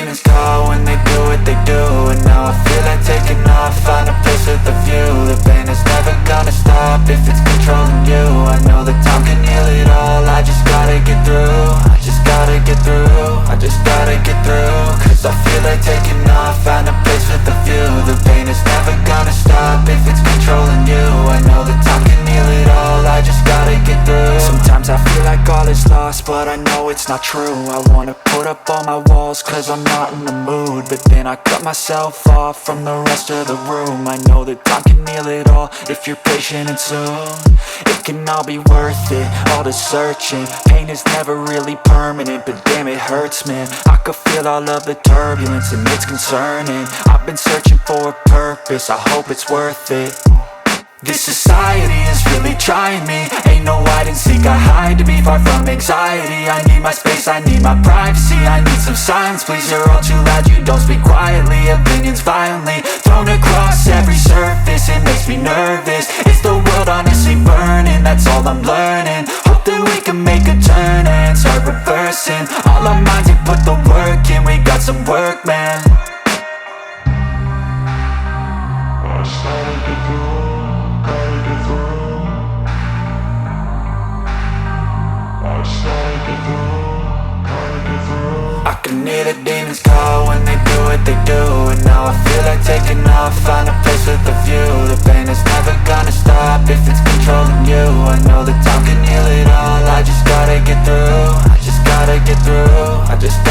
demons call when they do what they do. And now I feel like taking off, find a place with a view. The pain is never gonna stop if it's controlling you. I know that time can heal it all, I just gotta get through. I just gotta get through, I just gotta get through. Cause I feel like taking off, find a place with a view. The pain is never gonna stop if it's controlling you. I know that time can heal it all, I just gotta get through. Sometimes I feel like all is lost, but I know it's not true. I wanna put up all my walls cause I'm not in the mood, but then I cut myself off from the rest of the room. I know that time can heal it all if you're patient and soon. It can all be worth it, all the searching. Pain is never really permanent, but damn it hurts, man. I could feel all of the turbulence and it's concerning. I've been searching for a purpose, I hope it's worth it. This society is really trying me. Ain't no hide and seek, I hide to be far from anxiety. I need my space, I need my privacy. I need some silence, please, you're all too loud. You don't speak quietly, opinions violently thrown across every surface. It makes me nervous, it's the world honestly burning. That's all I'm learning, hope that we can make a turn and start reversing. All our minds, we put the work in, we got some work, man. I started to go. I can hear the demons call when they do what they do. And now I feel like taking off, find a place with a view. The pain is never gonna stop if it's controlling you. I know that time can heal it all, I just gotta get through. I just gotta get through, I just gotta